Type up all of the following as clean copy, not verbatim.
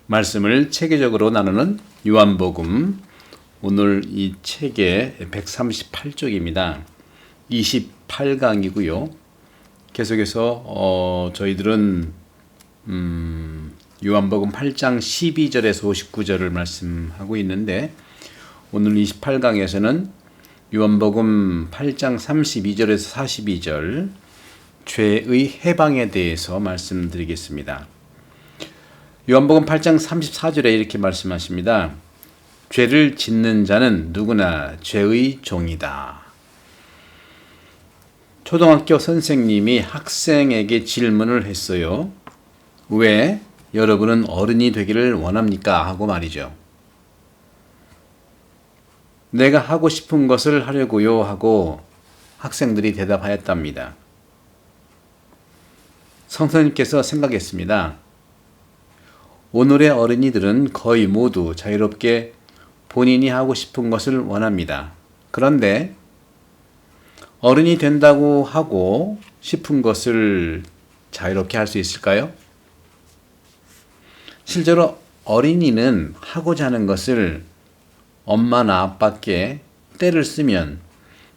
말씀을 체계적으로 나누는 요한복음, 오늘 이 책의 138쪽입니다. 28강이고요. 계속해서 저희들은 요한복음 8장 12절에서 59절을 말씀하고 있는데, 오늘 28강에서는 요한복음 8장 32절에서 42절 죄의 해방에 대해서 말씀드리겠습니다. 요한복음 8장 34절에 이렇게 말씀하십니다. 죄를 짓는 자는 누구나 죄의 종이다. 초등학교 선생님이 학생에게 질문을 했어요. 왜 여러분은 어른이 되기를 원합니까? 하고 말이죠. 내가 하고 싶은 것을 하려고요 하고 학생들이 대답하였답니다. 선생님께서 생각했습니다. 오늘의 어린이들은 거의 모두 자유롭게 본인이 하고 싶은 것을 원합니다. 그런데 어른이 된다고 하고 싶은 것을 자유롭게 할 수 있을까요? 실제로 어린이는 하고자 하는 것을 엄마나 아빠께 때를 쓰면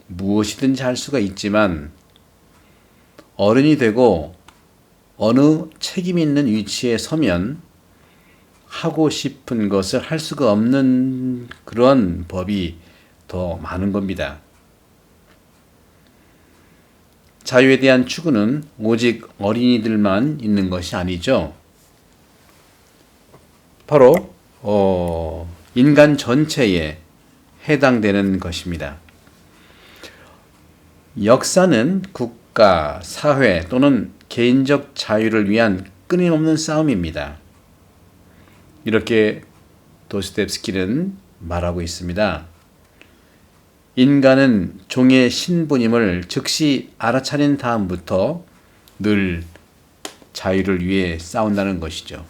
무엇이든지 할 수가 있지만, 어른이 되고 어느 책임 있는 위치에 서면 하고 싶은 것을 할 수가 없는 그런 법이 더 많은 겁니다. 자유에 대한 추구는 오직 어린이들만 있는 것이 아니죠. 바로 인간 전체에 해당되는 것입니다. 역사는 국가, 사회 또는 개인적 자유를 위한 끊임없는 싸움입니다. 이렇게 도스토옙스키는 말하고 있습니다. 인간은 종의 신분임을 즉시 알아차린 다음부터 늘 자유를 위해 싸운다는 것이죠.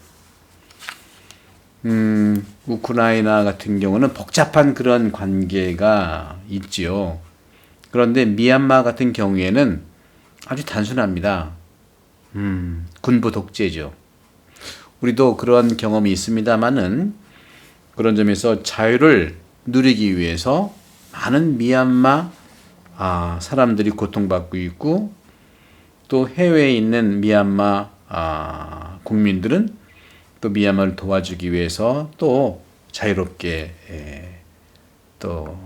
우크라이나 같은 경우는 복잡한 그런 관계가 있지요. 그런데 미얀마 같은 경우에는 아주 단순합니다. 군부 독재죠. 우리도 그런 경험이 있습니다만은, 그런 점에서 자유를 누리기 위해서 많은 미얀마 사람들이 고통받고 있고, 또 해외에 있는 미얀마 국민들은 또 미얀마를 도와주기 위해서 또 자유롭게 또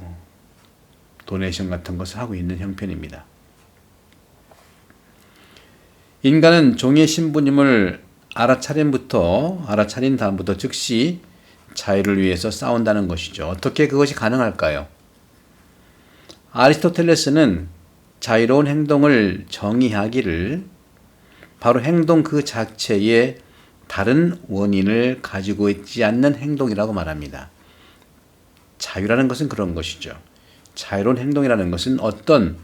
도네이션 같은 것을 하고 있는 형편입니다. 인간은 종의 신분임을 알아차린 다음부터 즉시 자유를 위해서 싸운다는 것이죠. 어떻게 그것이 가능할까요? 아리스토텔레스는 자유로운 행동을 정의하기를 바로 행동 그 자체에 다른 원인을 가지고 있지 않는 행동이라고 말합니다. 자유라는 것은 그런 것이죠. 자유로운 행동이라는 것은 어떤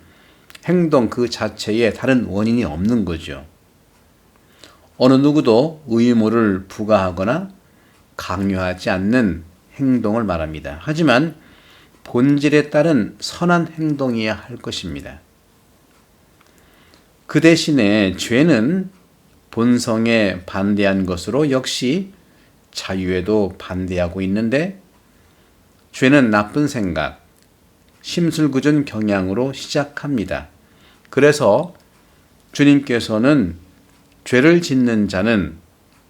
행동 그 자체에 다른 원인이 없는 거죠. 어느 누구도 의무를 부과하거나 강요하지 않는 행동을 말합니다. 하지만 본질에 따른 선한 행동이어야 할 것입니다. 그 대신에 죄는 본성에 반대한 것으로 역시 자유에도 반대하고 있는데, 죄는 나쁜 생각, 심술궂은 경향으로 시작합니다. 그래서 주님께서는 죄를 짓는 자는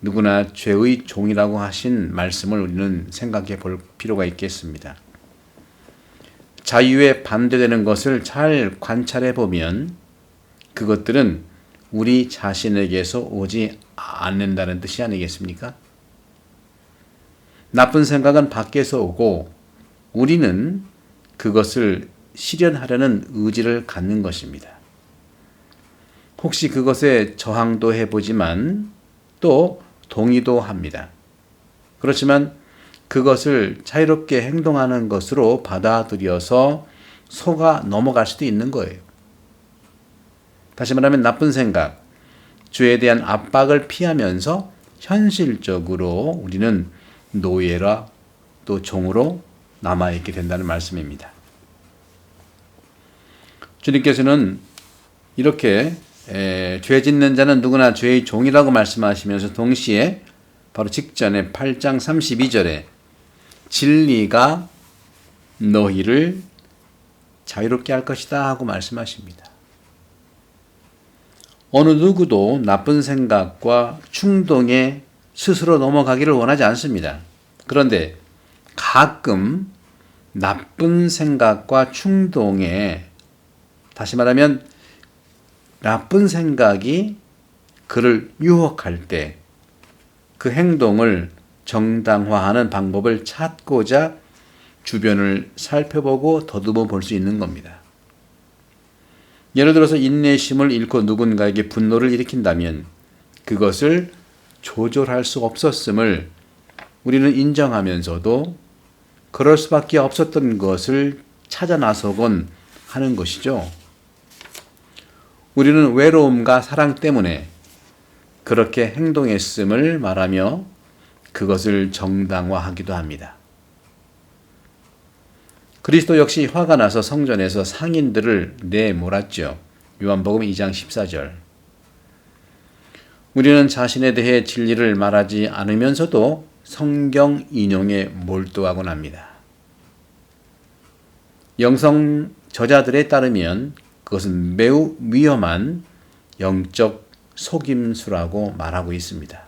누구나 죄의 종이라고 하신 말씀을 우리는 생각해 볼 필요가 있겠습니다. 자유에 반대되는 것을 잘 관찰해 보면 그것들은 우리 자신에게서 오지 않는다는 뜻이 아니겠습니까? 나쁜 생각은 밖에서 오고 우리는 그것을 실현하려는 의지를 갖는 것입니다. 혹시 그것에 저항도 해보지만 또 동의도 합니다. 그렇지만 그것을 자유롭게 행동하는 것으로 받아들여서 속아 넘어갈 수도 있는 거예요. 다시 말하면 나쁜 생각, 죄에 대한 압박을 피하면서 현실적으로 우리는 노예라 또 종으로 남아있게 된다는 말씀입니다. 주님께서는 이렇게 죄 짓는 자는 누구나 죄의 종이라고 말씀하시면서 동시에 바로 직전에 8장 32절에 진리가 너희를 자유롭게 할 것이다 하고 말씀하십니다. 어느 누구도 나쁜 생각과 충동에 스스로 넘어가기를 원하지 않습니다. 그런데 가끔 나쁜 생각과 충동에, 다시 말하면 나쁜 생각이 그를 유혹할 때 그 행동을 정당화하는 방법을 찾고자 주변을 살펴보고 더듬어 볼 수 있는 겁니다. 예를 들어서 인내심을 잃고 누군가에게 분노를 일으킨다면 그것을 조절할 수 없었음을 우리는 인정하면서도 그럴 수밖에 없었던 것을 찾아 나서곤 하는 것이죠. 우리는 외로움과 사랑 때문에 그렇게 행동했음을 말하며 그것을 정당화하기도 합니다. 그리스도 역시 화가 나서 성전에서 상인들을 내몰았죠. 요한복음 2장 14절. 우리는 자신에 대해 진리를 말하지 않으면서도 성경 인용에 몰두하곤 합니다. 영성 저자들에 따르면 그것은 매우 위험한 영적 속임수라고 말하고 있습니다.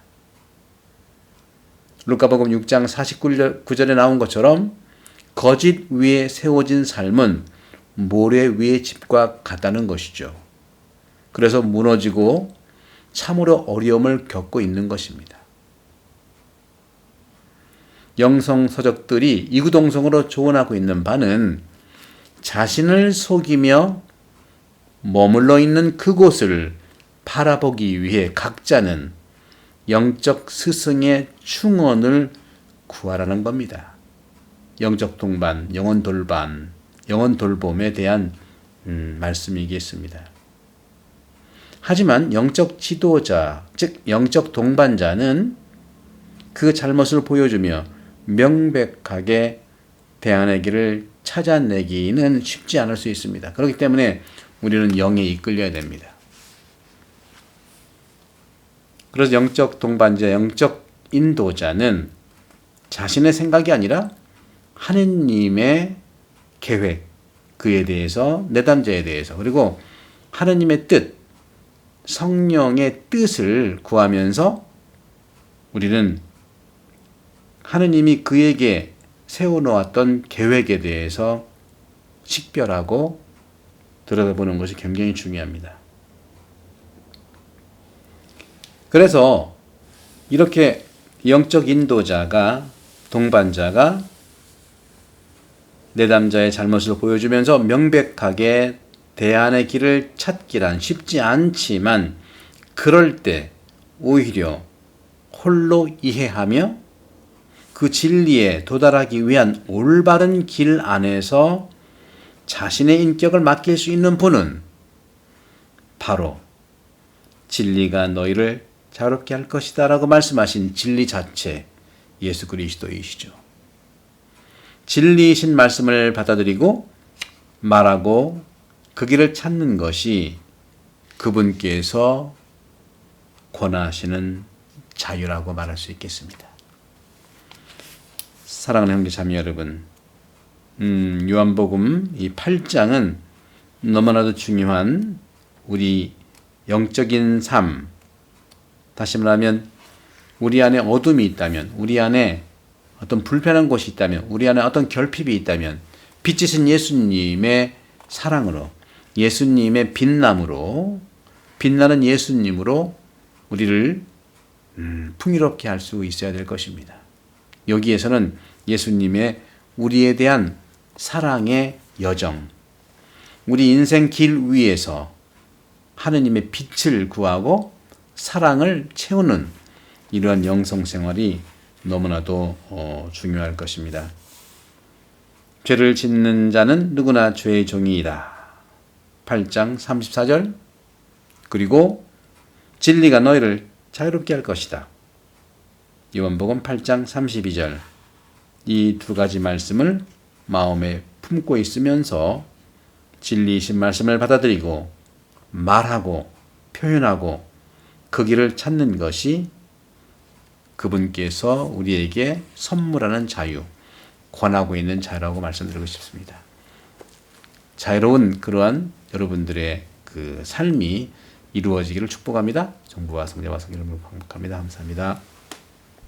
루카복음 6장 49절에 나온 것처럼 거짓 위에 세워진 삶은 모래 위의 집과 같다는 것이죠. 그래서 무너지고 참으로 어려움을 겪고 있는 것입니다. 영성서적들이 이구동성으로 조언하고 있는 바는 자신을 속이며 머물러 있는 그곳을 바라보기 위해 각자는 영적 스승의 충언을 구하라는 겁니다. 영적 동반, 영혼 돌반, 영혼 돌봄에 대한 말씀이겠습니다. 하지만 영적 지도자, 즉 영적 동반자는 그 잘못을 보여주며 명백하게 대안의 길을 찾아내기는 쉽지 않을 수 있습니다. 그렇기 때문에 우리는 영에 이끌려야 됩니다. 그래서 영적 동반자, 영적 인도자는 자신의 생각이 아니라 하느님의 계획, 그에 대해서, 내담자에 대해서, 그리고 하느님의 뜻, 성령의 뜻을 구하면서 우리는 하느님이 그에게 세워놓았던 계획에 대해서 식별하고 들여다보는 것이 굉장히 중요합니다. 그래서 이렇게 영적 인도자가, 동반자가 내담자의 잘못을 보여주면서 명백하게 대안의 길을 찾기란 쉽지 않지만 그럴 때 오히려 홀로 이해하며 그 진리에 도달하기 위한 올바른 길 안에서 자신의 인격을 맡길 수 있는 분은 바로 진리가 너희를 자유롭게 할 것이다 라고 말씀하신 진리 자체 예수 그리스도이시죠. 진리이신 말씀을 받아들이고 말하고 그 길을 찾는 것이 그분께서 권하시는 자유라고 말할 수 있겠습니다. 사랑하는 형제 자매 여러분, 요한복음 이 8장은 너무나도 중요한 우리 영적인 삶, 다시 말하면 우리 안에 어둠이 있다면, 우리 안에 어떤 불편한 곳이 있다면, 우리 안에 어떤 결핍이 있다면 빛이신 예수님의 사랑으로, 예수님의 빛남으로, 빛나는 예수님으로 우리를 풍요롭게 할 수 있어야 될 것입니다. 여기에서는 예수님의 우리에 대한 사랑의 여정, 우리 인생 길 위에서 하느님의 빛을 구하고 사랑을 채우는 이러한 영성생활이 너무나도 중요할 것입니다. 죄를 짓는 자는 누구나 죄의 종이이다. 8장 34절. 그리고 진리가 너희를 자유롭게 할 것이다. 요한복음 8장 32절. 이 두 가지 말씀을 마음에 품고 있으면서 진리이신 말씀을 받아들이고 말하고 표현하고 그 길을 찾는 것이 그분께서 우리에게 선물하는 자유, 권하고 있는 자유라고 말씀드리고 싶습니다. 자유로운 그러한 여러분들의 그 삶이 이루어지기를 축복합니다. 정부와 성자와 성령 이름으로 반복합니다. 감사합니다.